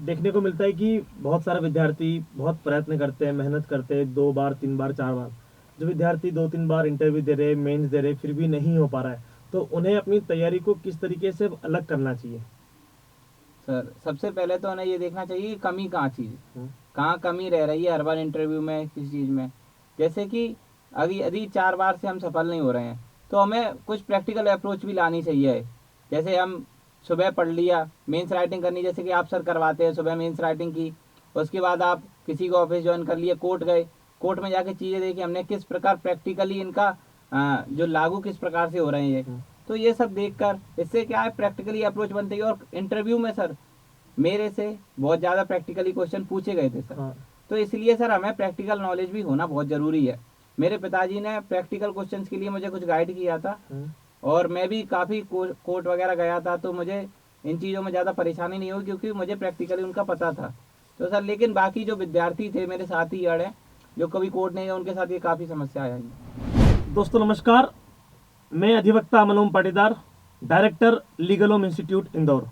देखने को मिलता है कि बहुत सारे विद्यार्थी बहुत प्रयत्न करते हैं, मेहनत करते हैं, 2 बार 3 बार 4 बार। जो विद्यार्थी 2-3 बार इंटरव्यू दे रहे, मेंस दे रहे, फिर भी नहीं हो पा रहा है, तो उन्हें अपनी तैयारी को किस तरीके से अलग करना चाहिए? सर सबसे पहले तो उन्हें ये देखना चाहिए कि कमी कहाँ चीज़ हम्म, कहाँ कमी रह रही है हर बार इंटरव्यू में किसी चीज़ में। जैसे कि अभी यदि 4 बार से हम सफल नहीं हो रहे हैं तो हमें कुछ प्रैक्टिकल अप्रोच भी लानी चाहिए। जैसे हम सुबह पढ़ लिया, मेंस राइटिंग करनी जैसे कि आप सर करवाते हैं, सुबह मेंस राइटिंग की, उसके बाद आप किसी को ऑफिस ज्वाइन कर लिए, कोर्ट गए, कोर्ट में जाके चीज़ें देखी हमने किस प्रकार प्रैक्टिकली इनका जो लागू किस प्रकार से हो रहे हैं ये। हम्म, तो ये सब देखकर इससे क्या है प्रैक्टिकली अप्रोच बनती है। और इंटरव्यू में सर मेरे से बहुत ज़्यादा प्रैक्टिकली क्वेश्चन पूछे गए थे सर। हाँ। तो इसलिए सर हमें प्रैक्टिकल नॉलेज भी होना बहुत ज़रूरी है। मेरे पिताजी ने प्रैक्टिकल क्वेश्चंस के लिए मुझे कुछ गाइड किया था हम्म, और मैं भी काफ़ी कोर्ट वगैरह गया था, तो मुझे इन चीज़ों में ज़्यादा परेशानी नहीं हुई क्योंकि मुझे प्रैक्टिकली उनका पता था। तो सर लेकिन बाकी जो विद्यार्थी थे मेरे साथ ही अड़े जो कभी कोर्ट नहीं गए उनके साथ ये काफ़ी समस्याएं आई। दोस्तों नमस्कार, मैं अधिवक्ता अमल ओम पाटीदार, डायरेक्टर लीगल ओम इंस्टीट्यूट इंदौर।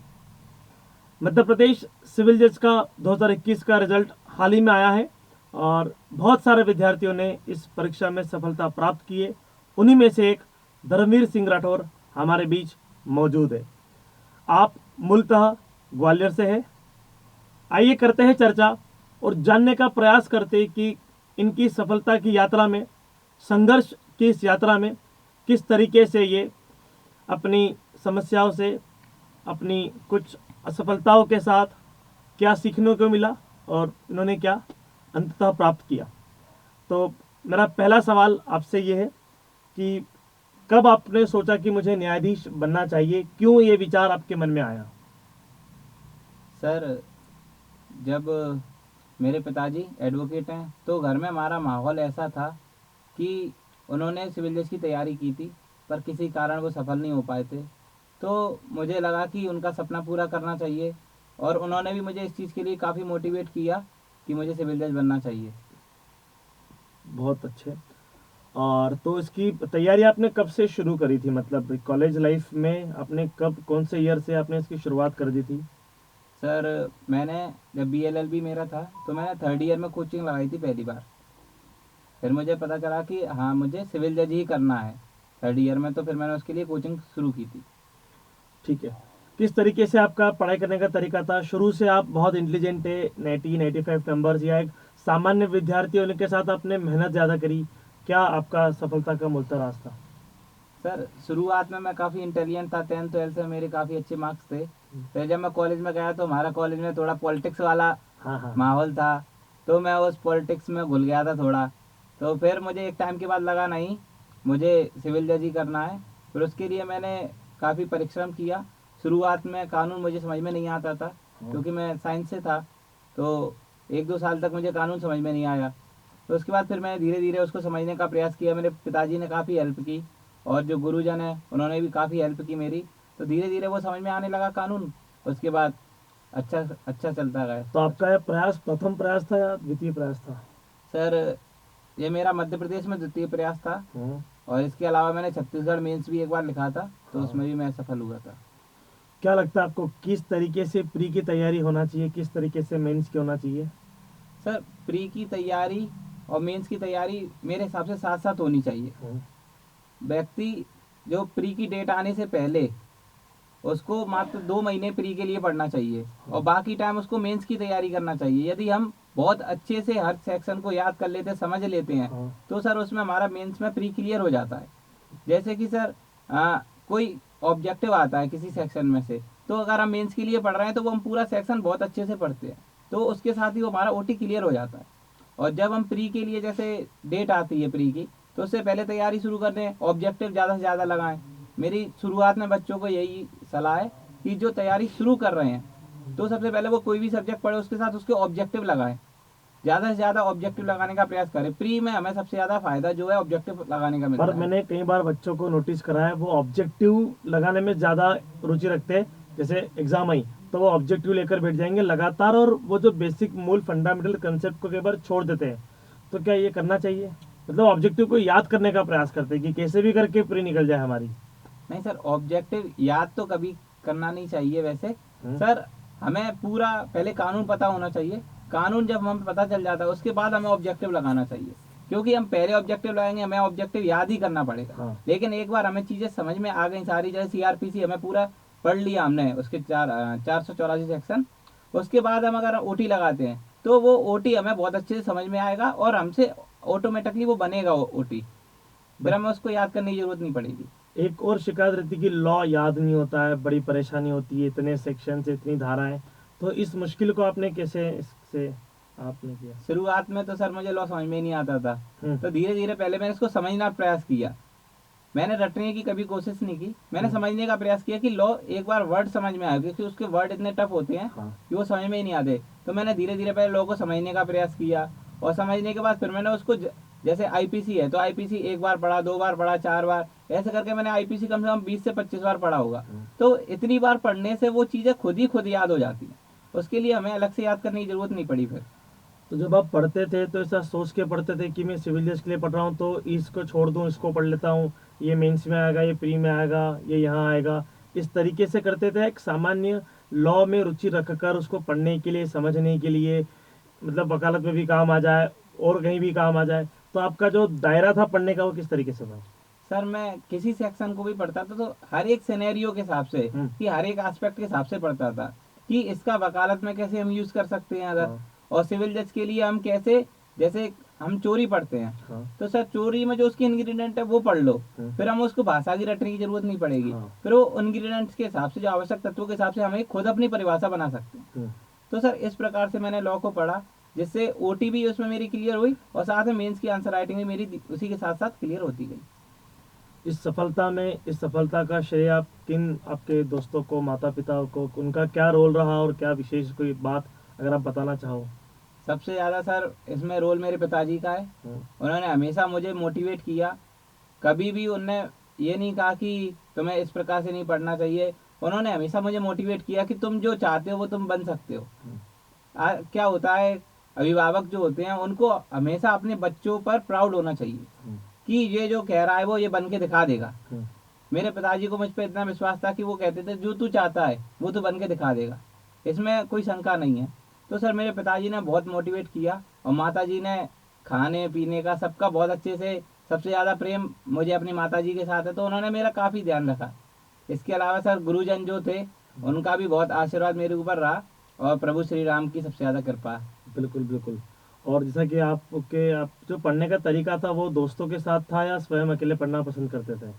मध्य प्रदेश सिविल जज का 2021 का रिजल्ट हाल ही में आया है और बहुत सारे विद्यार्थियों ने इस परीक्षा में सफलता प्राप्त की है। उन्हीं में से एक धर्मवीर सिंह राठौर हमारे बीच मौजूद है। आप मूलतः ग्वालियर से हैं। आइए करते हैं चर्चा और जानने का प्रयास करते हैं कि इनकी सफलता की यात्रा में, संघर्ष की इस यात्रा में किस तरीके से ये अपनी समस्याओं से, अपनी कुछ असफलताओं के साथ क्या सीखने को मिला और इन्होंने क्या अंततः प्राप्त किया। तो मेरा पहला सवाल आपसे ये है कि कब आपने सोचा कि मुझे न्यायाधीश बनना चाहिए? क्यों ये विचार आपके मन में आया? सर जब मेरे पिताजी एडवोकेट हैं तो घर में हमारा माहौल ऐसा था कि उन्होंने सिविल जज की तैयारी की थी पर किसी कारण वो सफल नहीं हो पाए थे। तो मुझे लगा कि उनका सपना पूरा करना चाहिए और उन्होंने भी मुझे इस चीज़ के लिए काफ़ी मोटिवेट किया कि मुझे सिविल जज बनना चाहिए। बहुत अच्छे। और तो इसकी तैयारी आपने कब से शुरू करी थी? मतलब कॉलेज लाइफ में आपने कब, कौन से ईयर से आपने इसकी शुरुआत कर दी थी? सर मैंने जब BLLB मेरा था तो मैंने 3rd ईयर में कोचिंग लगाई थी पहली बार। फिर मुझे पता चला कि हाँ मुझे सिविल जज ही करना है 3rd ईयर में, तो फिर मैंने उसके लिए कोचिंग शुरू की थी। ठीक है। किस तरीके से आपका पढ़ाई करने का तरीका था? शुरू से आप बहुत इंटेलिजेंट थे, 90-95 नंबर्स, या एक सामान्य विद्यार्थी होने के साथ आपने मेहनत ज़्यादा करी? क्या आपका सफलता का मूल रास्ता? सर शुरुआत में मैं काफ़ी इंटेलिजेंट था, 10th 12th में मेरे काफ़ी अच्छे मार्क्स थे। फिर जब मैं कॉलेज में गया तो हमारा कॉलेज में थोड़ा पॉलिटिक्स वाला हाँ हाँ। माहौल था, तो मैं उस पॉलिटिक्स में घुल गया था थोड़ा। तो फिर मुझे एक टाइम के बाद लगा नहीं मुझे सिविल जज ही करना है। फिर उसके लिए मैंने काफ़ी परिश्रम किया। शुरुआत में कानून मुझे समझ में नहीं आता था क्योंकि मैं साइंस से था, तो 1-2 साल तक मुझे कानून समझ में नहीं आया। तो उसके बाद फिर मैंने धीरे धीरे उसको समझने का प्रयास किया, मेरे पिताजी ने काफ़ी हेल्प की और जो गुरुजन है उन्होंने भी काफ़ी हेल्प की मेरी। तो धीरे धीरे वो समझ में आने लगा कानून। उसके बाद अच्छा अच्छा चलता गया। तो आपका यह प्रयास प्रथम प्रयास था या द्वितीय प्रयास था? सर ये मेरा मध्य प्रदेश में द्वितीय प्रयास था हम्म, और इसके अलावा मैंने छत्तीसगढ़ मेंस भी एक बार लिखा था, तो हाँ। उसमें भी मैं सफल हुआ था। क्या लगता है आपको, किस तरीके से प्री की तैयारी होना चाहिए, किस तरीके से मेंस की होना चाहिए? सर प्री की तैयारी और मेंस की तैयारी मेरे हिसाब से साथ साथ होनी चाहिए। हम्म, व्यक्ति जो प्री की डेट आने से पहले उसको मात्र 2 महीने प्री के लिए पढ़ना चाहिए और बाकी टाइम उसको मेंस की तैयारी करना चाहिए। यदि हम बहुत अच्छे से हर सेक्शन को याद कर लेते समझ लेते हैं हाँ। तो सर उसमें हमारा मेंस में प्री क्लियर हो जाता है। जैसे कि सर कोई ऑब्जेक्टिव आता है किसी सेक्शन में से, तो अगर हम मेंस के लिए पढ़ रहे हैं तो वो हम पूरा सेक्शन बहुत अच्छे से पढ़ते हैं, तो उसके साथ ही वो हमारा OT क्लियर हो जाता है। और जब हम प्री के लिए जैसे डेट आती है प्री की, तो उससे पहले तैयारी शुरू कर दें, ऑब्जेक्टिव ज़्यादा से ज़्यादा लगाएं। मेरी शुरुआत में बच्चों को यही सलाह है कि जो तैयारी शुरू कर रहे हैं तो सबसे पहले वो कोई भी सब्जेक्ट पढ़े उसके साथ उसके ऑब्जेक्टिव लगाएं, ज़्यादा से ज़्यादा ऑब्जेक्टिव लगाने का प्रयास करें। प्री में हमें सबसे ज़्यादा फायदा जो है ऑब्जेक्टिव लगाने का पर मिलता है। मैंने कई बार बच्चों को नोटिस करा है, वो ऑब्जेक्टिव लगाने में ज़्यादा रुचि रखते हैं। जैसे एग्जाम आई तो वो ऑब्जेक्टिव लेकर बैठ जाएंगे लगातार, और वो जो बेसिक मूल फंडामेंटल कंसेप्ट को कई बार छोड़ देते हैं। तो क्या ये करना चाहिए? मतलब ऑब्जेक्टिव को याद करने का प्रयास करते हैं कि कैसे भी करके प्री निकल जाए हमारी। नहीं सर, ऑब्जेक्टिव याद तो कभी करना नहीं चाहिए वैसे। हम्म, सर हमें पूरा पहले कानून पता होना चाहिए। कानून जब हमें पता चल जाता है उसके बाद हमें ऑब्जेक्टिव लगाना चाहिए, क्योंकि हम पहले ऑब्जेक्टिव लगाएंगे हमें ऑब्जेक्टिव याद ही करना पड़ेगा। हाँ। लेकिन एक बार हमें चीजें समझ में आ गई सारी, जैसे सीआरपीसी हमें पूरा पढ़ लिया हमने, उसके 484 सेक्शन, उसके बाद हम अगर ओटी लगाते हैं तो वो ओटी हमें बहुत अच्छे से समझ में आएगा और हमसे ऑटोमेटिकली वो बनेगा वो ओटी, फिर हमें उसको याद करने की जरूरत नहीं पड़ेगी। एक और शिकायत रहती है कि लॉ याद नहीं होता है, बड़ी परेशानी होती है, इतने सेक्शन से इतनी धाराएं। तो इस मुश्किल को आपने कैसे इससे आपने किया? शुरुआत में तो सर मुझे लॉ समझ में ही नहीं आता था, हम्म। तो धीरे धीरे पहले मैंने इसको समझना प्रयास किया। मैंने रटने की कभी कोशिश नहीं की, मैंने समझने का प्रयास किया कि लॉ एक बार वर्ड समझ में आए, क्योंकि उसके वर्ड इतने टफ होते हैं हाँ। कि वो समझ में ही नहीं आते। तो मैंने धीरे धीरे पहले लॉ को समझने का प्रयास किया, और समझने के बाद फिर मैंने उसको जैसे आईपीसी है तो आईपीसी एक बार पढ़ा, 2 बार पढ़ा, 4 बार, ऐसे करके मैंने आईपीसी कम से कम 20 से 25 बार पढ़ा होगा। तो इतनी बार पढ़ने से वो चीज़ें खुद याद हो जाती हैं, उसके लिए हमें अलग से याद करने की जरूरत नहीं पड़ी फिर। तो जब आप पढ़ते थे तो ऐसा सोच के पढ़ते थे कि मैं सिविल जज के लिए पढ़ रहा हूँ तो इसको छोड़ दूँ, इसको पढ़ लेता हूँ, ये मेंस में आएगा, ये प्री में आएगा, ये यहाँ आएगा, इस तरीके से करते थे? एक सामान्य लॉ में रुचि रखकर उसको पढ़ने के लिए, समझने के लिए, मतलब वकालत में भी काम आ जाए और कहीं भी काम आ जाए, तो आपका जो दायरा था पढ़ने का वो किस तरीके से था? सर मैं किसी सेक्शन को भी पढ़ता था तो हर एक सिनेरियो के हिसाब से, कि हर एक एस्पेक्ट के हिसाब से पढ़ता था, कि इसका वकालत में कैसे हम यूज कर सकते हैं अगर, हाँ। और सिविल जज के लिए हम कैसे, जैसे हम चोरी पढ़ते हैं हाँ। तो सर चोरी में जो उसकी इंग्रेडिएंट है वो पढ़ लो, फिर हम उसको भाषा की रटने की जरूरत नहीं पड़ेगी। हाँ। फिर वो इंग्रेडिएंट्स के हिसाब से, जो आवश्यक तत्वों के हिसाब से हमें खुद अपनी परिभाषा बना सकते हैं। तो सर इस प्रकार से मैंने लॉ को पढ़ा, जिससे ओटी भी उसमें मेरी क्लियर हुई और साथ में मेंस की आंसर राइटिंग भी मेरी उसी के साथ साथ क्लियर होती गई। इस सफलता में, इस सफलता का श्रेय आप किन, आपके दोस्तों को, माता पिता को, उनका क्या रोल रहा और क्या विशेष कोई बात अगर आप बताना चाहो? सबसे ज़्यादा सर इसमें रोल मेरे पिताजी का है। उन्होंने हमेशा मुझे मोटिवेट किया, कभी भी उनने ये नहीं कहा कि तुम्हें इस प्रकार से नहीं पढ़ना चाहिए। उन्होंने हमेशा मुझे मोटिवेट किया कि तुम जो चाहते हो वो तुम बन सकते हो। क्या होता है, अभिभावक जो होते हैं उनको हमेशा अपने बच्चों पर प्राउड होना चाहिए कि ये जो कह रहा है वो ये बन के दिखा देगा। मेरे पिताजी को मुझ पर इतना विश्वास था कि वो कहते थे जो तू चाहता है वो तू बन के दिखा देगा, इसमें कोई शंका नहीं है। तो सर मेरे पिताजी ने बहुत मोटिवेट किया, और माताजी ने खाने पीने का सबका बहुत अच्छे से, सबसे ज़्यादा प्रेम मुझे अपनी माताजी के साथ है, तो उन्होंने मेरा काफ़ी ध्यान रखा। इसके अलावा सर गुरुजन जो थे उनका भी बहुत आशीर्वाद मेरे ऊपर रहा, और प्रभु श्री राम की सबसे ज़्यादा कृपा। बिल्कुल बिल्कुल। और जैसा कि आप जो पढ़ने का तरीका था वो दोस्तों के साथ था या स्वयं अकेले पढ़ना पसंद करते थे?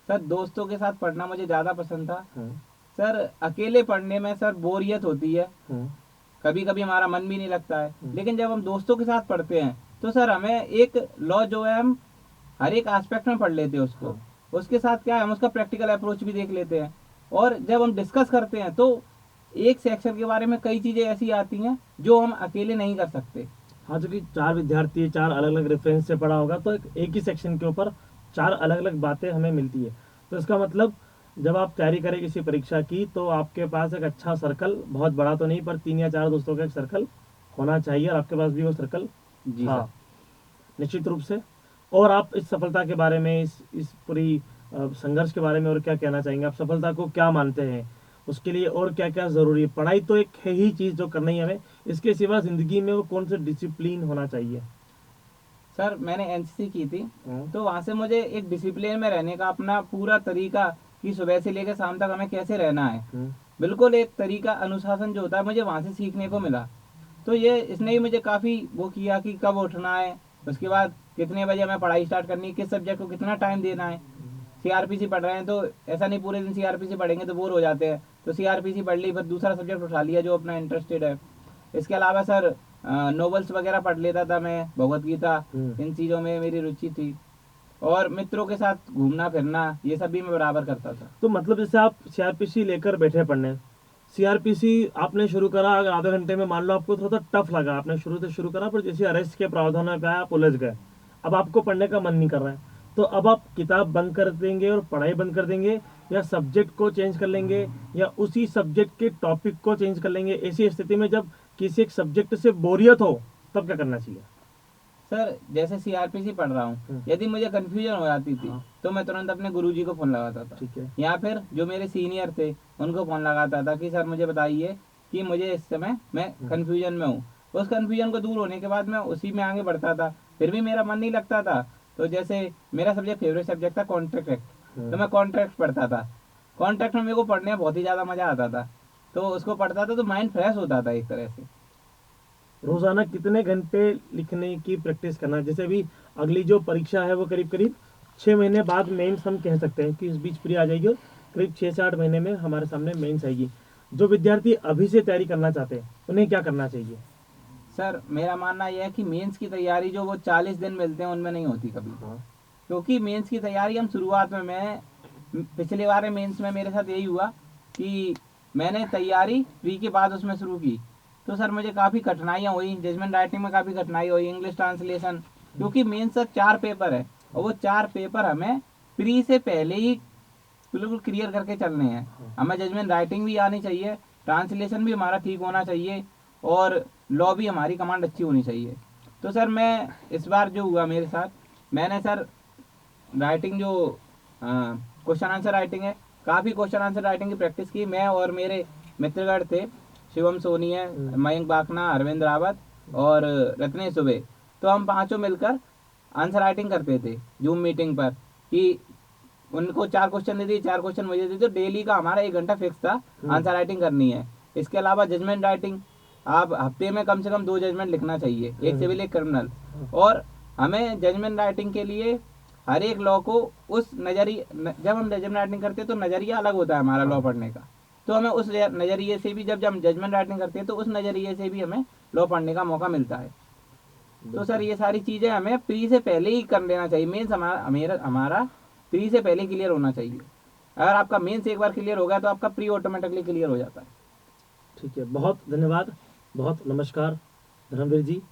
सर दोस्तों के साथ पढ़ना मुझे ज़्यादा पसंद था। हाँ। सर अकेले पढ़ने में सर बोरियत होती है, हाँ। कभी कभी हमारा मन भी नहीं लगता है। लेकिन जब हम दोस्तों के साथ पढ़ते हैं तो सर हमें एक लॉ जो है हम हर एक एस्पेक्ट में पढ़ लेते हैं उसको, उसके साथ क्या है हम उसका प्रैक्टिकल अप्रोच भी देख लेते हैं, और जब हम डिस्कस करते हैं तो एक सेक्शन के बारे में कई चीज़ें ऐसी आती हैं जो हम अकेले नहीं कर सकते। हाँ, चूंकि 4 विद्यार्थी 4 अलग अलग रेफरेंस से पढ़ा होगा तो एक ही सेक्शन के ऊपर 4 अलग अलग बातें हमें मिलती है। तो इसका मतलब जब आप तैयारी करें किसी परीक्षा की तो आपके पास एक अच्छा सर्कल, बहुत बड़ा तो नहीं पर 3 या 4 दोस्तों का एक सर्कल होना चाहिए, और आपके पास भी वो सर्कल जी था सर। निश्चित रूप से। और आप इस सफलता के बारे में, इस पूरी संघर्ष के बारे में और क्या कहना चाहेंगे? आप सफलता को क्या मानते हैं? उसके लिए और क्या क्या ज़रूरी है? पढ़ाई तो एक है ही चीज़ जो करना ही हमें, इसके सिवा ज़िंदगी में वो कौन सा डिसिप्लिन होना चाहिए? सर मैंने एनसीसी की थी, तो वहाँ से मुझे एक डिसिप्लिन में रहने का अपना पूरा तरीका, कि सुबह से लेकर शाम तक हमें कैसे रहना है, बिल्कुल एक तरीका, अनुशासन जो होता है मुझे वहाँ से सीखने को मिला। तो ये इसने ही मुझे काफ़ी वो किया कि कब उठना है, उसके बाद कितने बजे हमें पढ़ाई स्टार्ट करनी है, किस सब्जेक्ट को कितना टाइम देना है। सीआरपीसी पढ़ रहे हैं तो ऐसा नहीं पूरे दिन सीआरपीसी पढ़ेंगे तो बोर हो जाते हैं, तो सीआरपीसी पढ़ ली, फिर दूसरा सब्जेक्ट उठा लिया जो अपना इंटरेस्टेड है। इसके अलावा सर नॉवेल्स वगैरह पढ़ लेता था मैं, भगवत गीता, इन चीज़ों में मेरी रुचि थी, और मित्रों के साथ घूमना फिरना ये सब भी मैं बराबर करता था। तो मतलब जैसे आप सीआरपीसी लेकर बैठे पढ़ने, सीआरपीसी आपने शुरू करा, अगर आधे घंटे में मान लो आपको थोड़ा टफ लगा, आपने शुरू से शुरू करा पर जैसे अरेस्ट के प्रावधानों पे आया आप उलझ गए, अब आपको पढ़ने का मन नहीं कर रहा है, तो अब आप किताब बंद कर देंगे और पढ़ाई बंद कर देंगे, या सब्जेक्ट को चेंज कर लेंगे, या उसी सब्जेक्ट के टॉपिक को चेंज कर लेंगे? ऐसी स्थिति में जब किसी एक सब्जेक्ट से बोरियत हो तब क्या करना चाहिए? सर जैसे सीआरपीसी पढ़ रहा हूँ, यदि मुझे कंफ्यूजन हो जाती थी तो मैं तुरंत अपने गुरुजी को फ़ोन लगाता था, ठीक है। या फिर जो मेरे सीनियर थे उनको फ़ोन लगाता था कि सर मुझे बताइए कि मुझे इस समय मैं कन्फ्यूजन में हूँ। उस कन्फ्यूजन को दूर होने के बाद मैं उसी में आगे बढ़ता था, फिर भी मेरा मन नहीं लगता था। तो जैसे मेरा सब्जेक्ट फेवरेट सब्जेक्ट था कॉन्ट्रैक्ट एक्ट, तो मैं कॉन्ट्रैक्ट पढ़ता था। कॉन्ट्रैक्ट में मेरे को पढ़ने में बहुत ही ज़्यादा मज़ा आता था, तो उसको पढ़ता था तो माइंड फ्रेश होता था एक तरह से। रोजाना कितने घंटे लिखने की प्रैक्टिस करना, जैसे अभी अगली जो परीक्षा है वो करीब करीब 6 महीने बाद मेंस हम कह सकते हैं कि इस बीच प्री आ जाएगी और करीब 6 से 8 महीने में हमारे सामने मेंस आएगी। जो विद्यार्थी अभी से तैयारी करना चाहते हैं उन्हें क्या करना चाहिए? सर मेरा मानना यह है कि मेंस की तैयारी जो वो 40 दिन मिलते हैं उनमें नहीं होती कभी। क्योंकि मेंस की तैयारी हम शुरुआत में, मैं पिछले बार मेंस में मेरे साथ यही हुआ कि मैंने तैयारी प्री के बाद उसमें शुरू की, तो सर मुझे काफ़ी कठिनाइयाँ हुई, जजमेंट राइटिंग में काफ़ी कठिनाई हुई, इंग्लिश ट्रांसलेशन, क्योंकि मेंस सर 4 पेपर है और वो 4 पेपर हमें प्री से पहले ही बिल्कुल क्लियर करके चलने हैं। हमें जजमेंट राइटिंग भी आनी चाहिए, ट्रांसलेशन भी हमारा ठीक होना चाहिए और लॉ भी हमारी कमांड अच्छी होनी चाहिए। तो सर मैं इस बार जो हुआ मेरे साथ, मैंने सर राइटिंग जो क्वेश्चन आंसर राइटिंग है, काफ़ी क्वेश्चन आंसर राइटिंग की प्रैक्टिस की। मैं और मेरे मित्रगण थे, शिवम सोनी है, मयंक बाकना, अरविंद रावत और रत्नेश दुबे, तो हम पांचों मिलकर आंसर राइटिंग करते थे जूम मीटिंग पर, कि उनको 4 क्वेश्चन दे दिए, 4 क्वेश्चन मुझे दे दिए, तो डेली का हमारा 1 घंटा फिक्स था आंसर राइटिंग करनी है। इसके अलावा जजमेंट राइटिंग, आप हफ्ते में कम से कम 2 जजमेंट लिखना चाहिए, एक सिविल एक क्रिमिनल। और हमें जजमेंट राइटिंग के लिए हर एक लॉ को उस नजरिए, जब हम जजमेंट राइटिंग करते हैं तो नजरिया अलग होता है हमारा लॉ पढ़ने का, तो हमें उस नजरिए से भी, जब हम जजमेंट राइटिंग करते हैं तो उस नजरिए से भी हमें लॉ पढ़ने का मौका मिलता है। तो सर ये सारी चीज़ें हमें प्री से पहले ही कर लेना चाहिए। मेंस हमारा प्री से पहले क्लियर होना चाहिए। अगर आपका मेंस एक बार क्लियर हो गया तो आपका प्री ऑटोमेटिकली क्लियर हो जाता है। ठीक है, बहुत धन्यवाद, बहुत नमस्कार धर्मवीर जी।